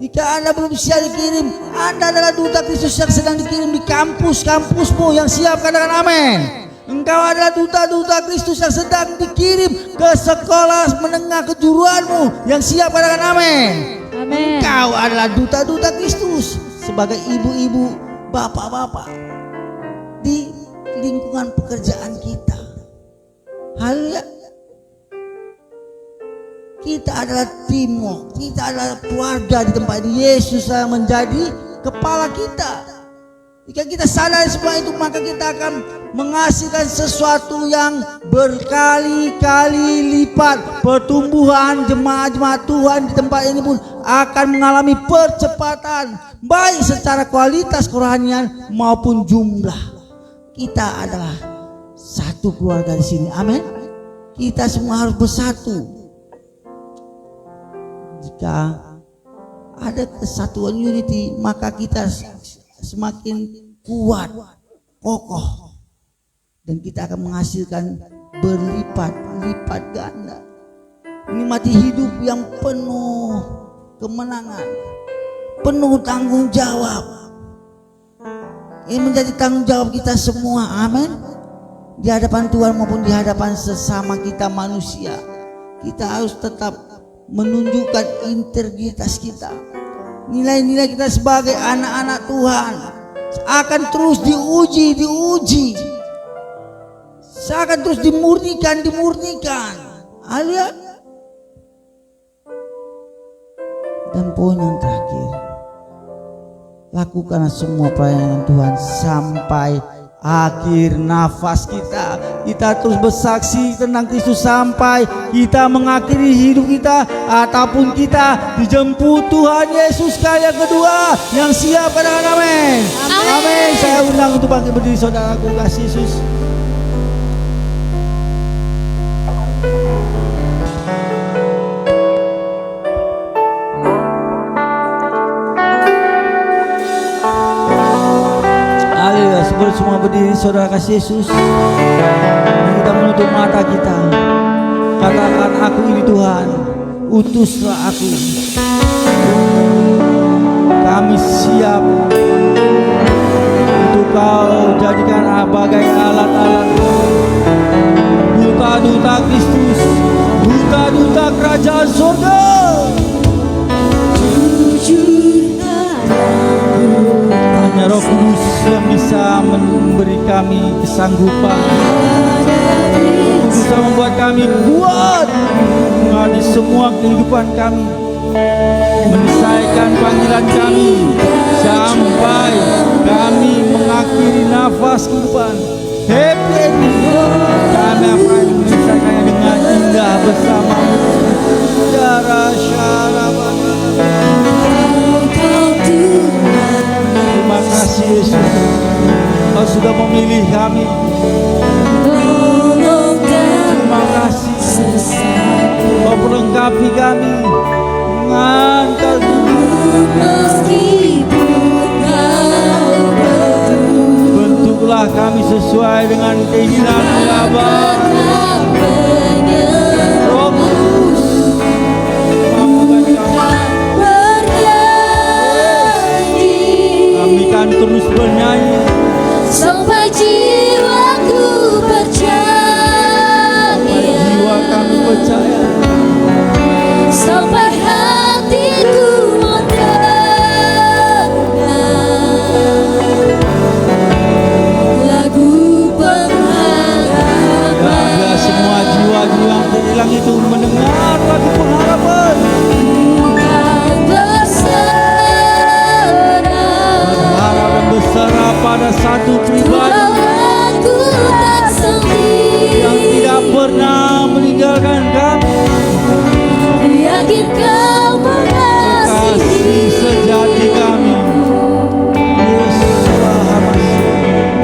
Jika Anda belum siap dikirim, Anda adalah duta Kristus yang sedang dikirim di kampus-kampusmu yang siap. Katakan amin. Engkau adalah duta-duta Kristus yang sedang dikirim ke sekolah menengah kejuruanmu yang siap. Katakan amin. Amin. Engkau adalah duta-duta Kristus sebagai ibu-ibu, bapak-bapak. lingkungan pekerjaan kita. Haleluya. Kita adalah teamwork, kita adalah keluarga di tempat ini. Yesus yang menjadi kepala kita. Jika kita sadar semua itu, maka kita akan menghasilkan sesuatu yang berkali-kali lipat. Pertumbuhan jemaat-jemaat Tuhan di tempat ini pun akan mengalami percepatan, baik secara kualitas kerohanian maupun jumlah. Kita adalah satu keluarga di sini. Amin. Kita semua harus bersatu. Jika ada kesatuan unity, maka kita semakin kuat, kokoh, dan kita akan menghasilkan berlipat-lipat ganda. Menikmati hidup yang penuh kemenangan, penuh tanggung jawab. Ini menjadi tanggung jawab kita semua, amin. Di hadapan Tuhan maupun di hadapan sesama kita manusia, kita harus tetap menunjukkan integritas kita. Nilai-nilai kita sebagai anak-anak Tuhan akan terus diuji, akan terus dimurnikan. Haleluya. Dan poin yang terakhir, lakukanlah semua pelayanan Tuhan sampai akhir nafas kita. Kita terus bersaksi tentang Kristus sampai kita mengakhiri hidup kita, ataupun kita dijemput Tuhan Yesus kali yang kedua. Yang siap katakan amin. Amin. Saya undang untuk bangkit berdiri saudaraku kasih Yesus. Semua berdiri saudara kasih Yesus. Kita menutup mata kita. Katakan, aku ini Tuhan, utuslah aku. Kami siap untuk Kau jadikan sebagai alat-alat, duta-duta Kristus, duta-duta kerajaan surga. Hanya Roh Kudus yang bisa memberi kami kesanggupan, bisa membuat kami kuat menghadapi semua kehidupan kami, menyelesaikan panggilan kami sampai kami mengakhiri nafas kehidupan. Happy ending. Kami akan menyelesaikannya dengan indah bersama-mu. Terima kasih Yesus, Kau sudah memilih kami. Terima kasih Kau melengkapi kami dengan bentuklah kami sesuai dengan keinginan Bapa. Roh Kudus, mampukan kami kan terus bernyanyi sampai jiwaku percaya, jiwa kami percaya, sampai hatiku mendengar lagu pengharapan. Biar semua jiwa-jiwa yang terhilang itu mendengar lagu pengharapan. Berserah pada satu pribadi yang tidak pernah meninggalkan kami. Yakin Kau mengasihi sejati kami, Yesus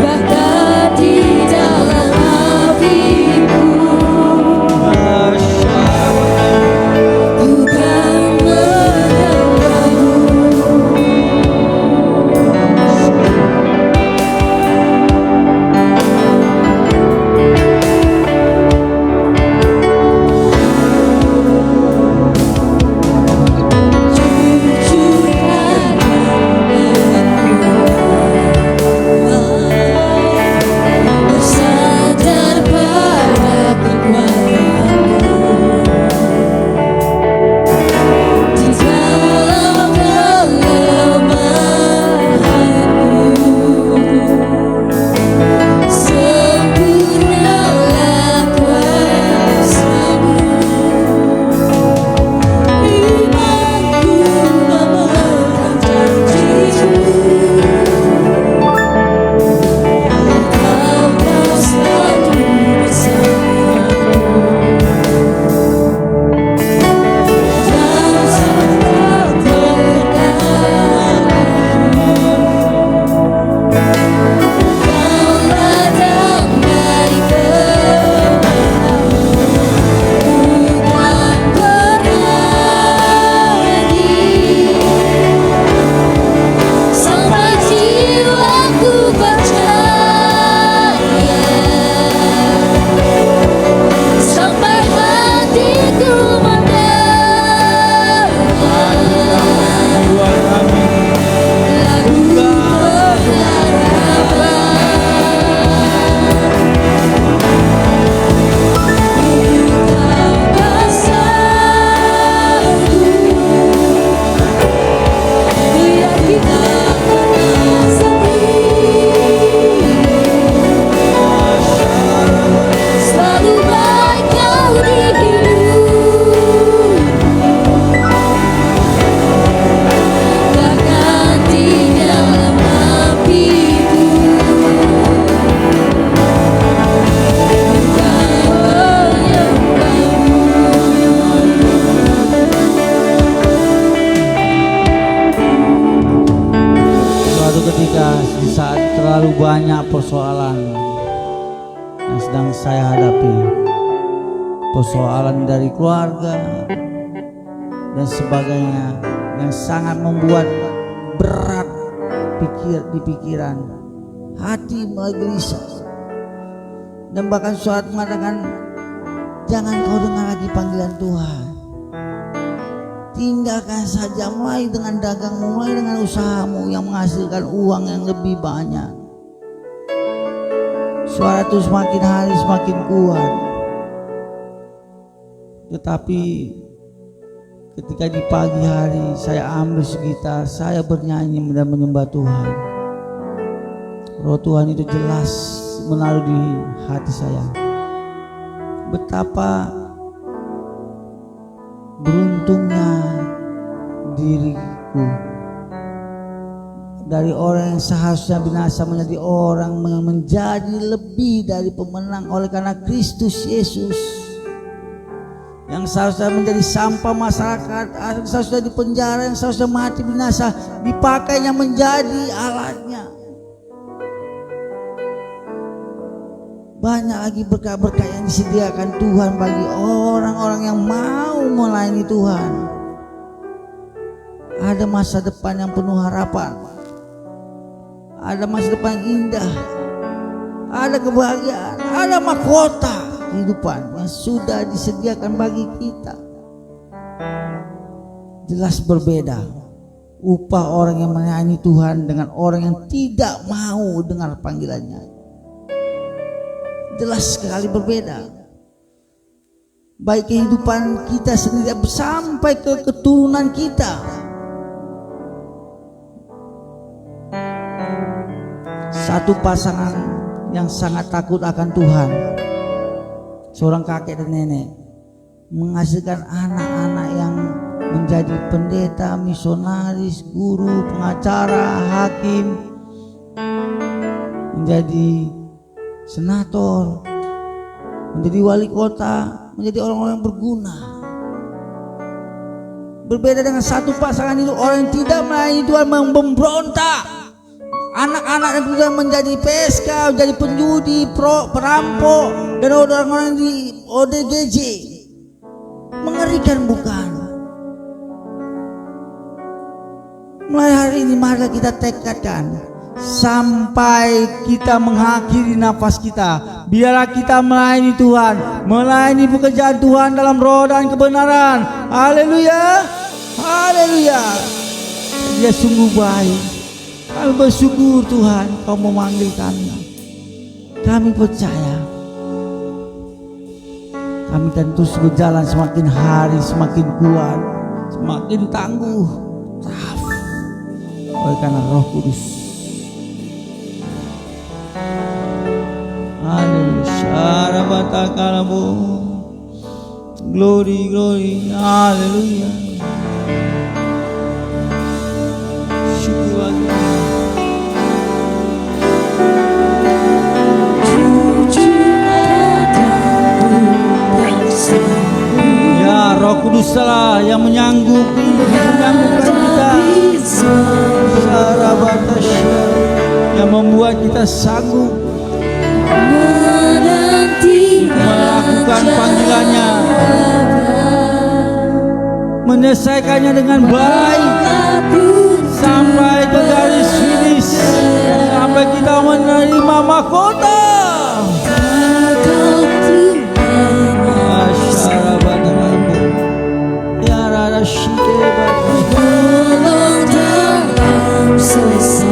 bahkan di dalam apiku. persoalan yang sedang saya hadapi, persoalan dari keluarga dan sebagainya yang sangat membuat berat di pikiran, hati mulai gelisah, dan bahkan suara mengatakan, jangan kau dengar lagi panggilan Tuhan, tinggalkan saja, mulai dengan dagangmu, mulai dengan usahamu yang menghasilkan uang yang lebih banyak. Suara itu semakin hari semakin kuat. Tetapi ketika di pagi hari saya ambil sekitar, saya bernyanyi dan menyembah Tuhan, Roh Tuhan itu jelas menaruh di hati saya betapa beruntungnya diriku dari orang yang seharusnya binasa menjadi orang yang menjadi lebih dari pemenang oleh karena Kristus Yesus. Yang seharusnya menjadi sampah masyarakat, yang seharusnya di penjara, yang seharusnya mati binasa, dipakainya menjadi alatnya. Banyak lagi berkat-berkat yang disediakan Tuhan bagi orang-orang yang mau melayani Tuhan. Ada masa depan yang penuh harapan, ada masa depan yang indah, ada kebahagiaan, ada mahkota kehidupan yang sudah disediakan bagi kita. Jelas berbeda upah orang yang melayani Tuhan dengan orang yang tidak mau dengar panggilannya. Jelas sekali berbeda. Baik kehidupan kita sendiri sampai ke keturunan kita. Satu pasangan yang sangat takut akan Tuhan, seorang kakek dan nenek, menghasilkan anak-anak yang menjadi pendeta, misionaris, guru, pengacara, hakim, menjadi senator, menjadi wali kota, menjadi orang-orang yang berguna. Berbeda dengan satu pasangan itu, orang yang tidak melayani Tuhan, memberontak. Anak-anak yang sudah menjadi PSK, menjadi penjudi, perampok, dan orang-orang di ODGJ. Mengerikan bukan? Mulai hari ini mari kita tekadkan, sampai kita mengakhiri nafas kita, biarlah kita melayani Tuhan, melayani pekerjaan Tuhan dalam roh dan kebenaran. Haleluya, haleluya. Dia sungguh baik. Kami bersyukur Tuhan, Kau memanggil kami. Kami percaya kami akan terus berjalan semakin hari semakin kuat, semakin tangguh, oleh karena Roh Kudus. Haleluya, glory, glory, haleluya. Syukur lagi. Ya, Roh Kudus lah yang menyanggupi, yang membuat kita sanggup melakukan panggilannya, menyelesaikannya dengan baik sampai ke garis finish, sampai kita menerima mahkota.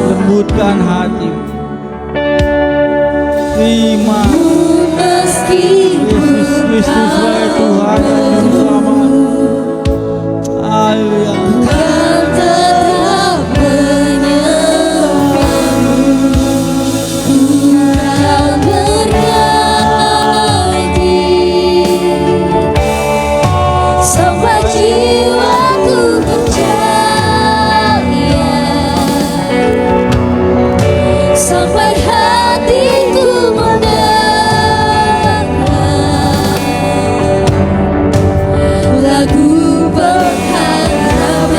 Lembutkan hati, terima Yesus Kristus sebagai Tuhan dan Juru Selamat. Haleluya. Lagu berharap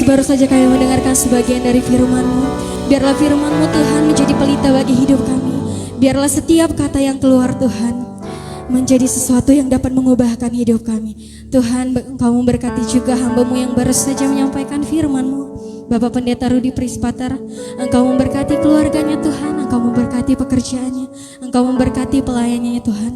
Yesus, baru saja kami mendengarkan sebagian dari firman-Mu. Biarlah firman-Mu Tuhan menjadi pelita bagi hidup kami. Biarlah setiap kata yang keluar Tuhan menjadi sesuatu yang dapat mengubahkan hidup kami. Tuhan, Engkau memberkati juga hamba-Mu yang baru saja menyampaikan firman-Mu, Bapak Pendeta Rudi Prispatar. Engkau memberkati keluarganya Tuhan, Engkau memberkati pekerjaannya, Engkau memberkati pelayanannya Tuhan.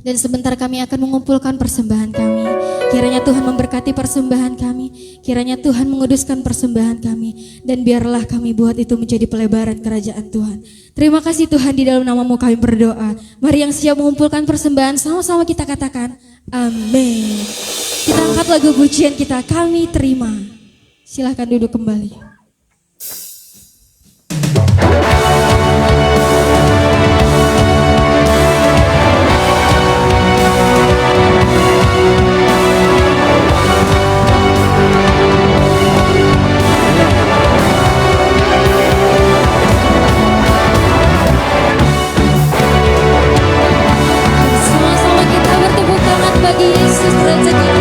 Dan sebentar kami akan mengumpulkan persembahan kami. Kiranya Tuhan memberkati persembahan kami, kiranya Tuhan menguduskan persembahan kami, dan biarlah kami buat itu menjadi pelebaran kerajaan Tuhan. Terima kasih Tuhan, di dalam nama-Mu kami berdoa. Mari yang siap mengumpulkan persembahan, sama-sama kita katakan amin. Kita angkat lagu pujian kita, Kami Terima. Silahkan duduk kembali. Sama-sama kita bertepuk tangan bagi Yesus rezeki.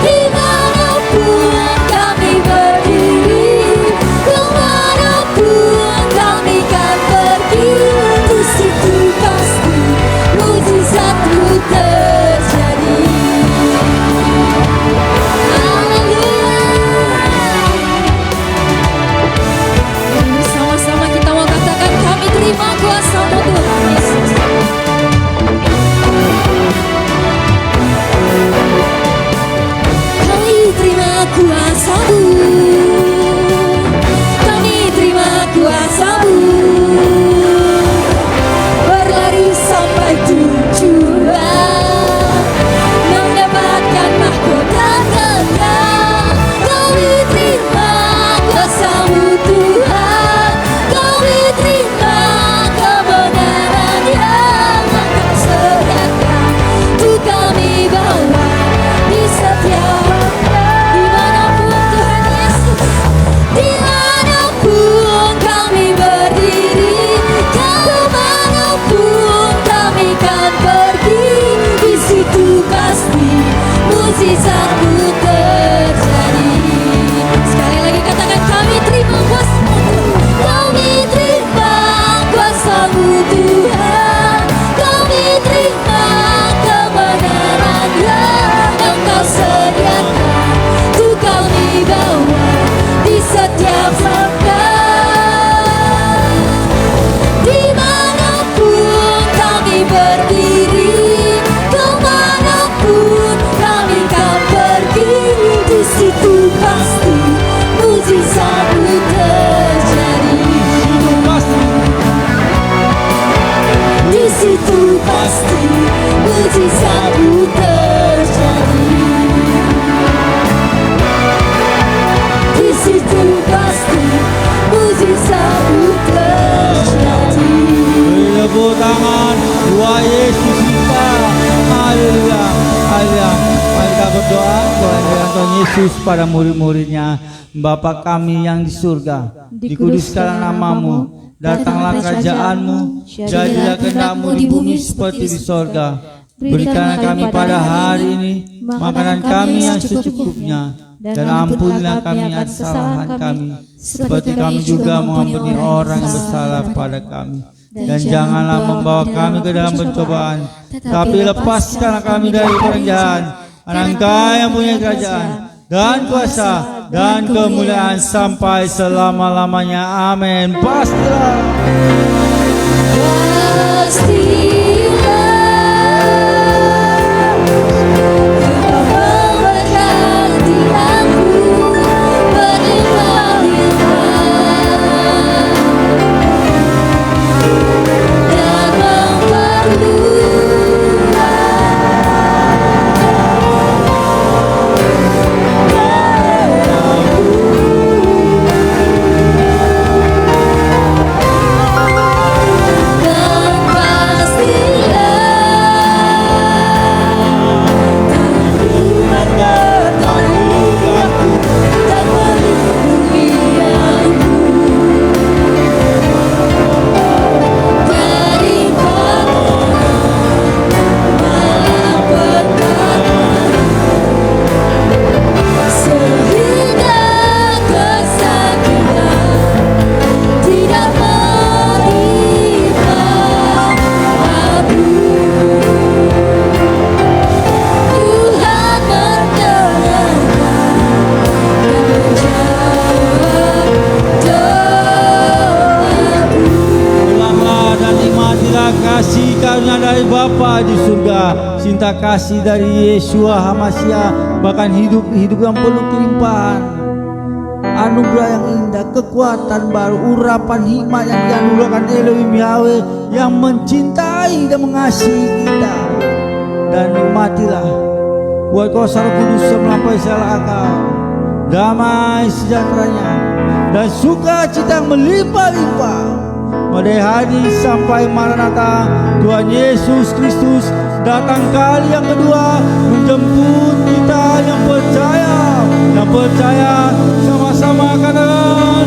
Dimanapun kami berdiri, kemanapun kami Haleluya. Mari kita berdoa kepada Tuhan Yesus pada murid-muridnya. Bapa kami yang di surga, dikuduskanlah namamu, datanglah kerajaan-Mu, jadilah kehendak-Mu di bumi seperti di sorga. Berikanlah kami pada hari ini makanan kami yang secukupnya, dan ampunilah kami atas kesalahan kami, seperti kami juga mengampuni orang yang bersalah pada kami. Dan janganlah membawa kami ke dalam pencobaan, tapi lepaskanlah kami dari orang jahat. Engkau yang punya kerajaan dan kuasa dan kemuliaan sampai selama-lamanya. Amin. Pastilah. Bapa di surga, cinta kasih dari Yeshua HaMashiach, bahkan hidup yang penuh kelimpahan, anugerah yang indah, kekuatan baru, urapan hikmat yang dianugerahkan Elohim Yahweh yang mencintai dan mengasihi kita. Dan nikmatilah buat Kuasa Roh Kudus melampaui segala akal, damai sejahteranya dan sukacita yang melimpah-limpah pada hari sampai Maranatha Tuhan Yesus Kristus datang kali yang kedua menjemput kita yang percaya sama-sama katakan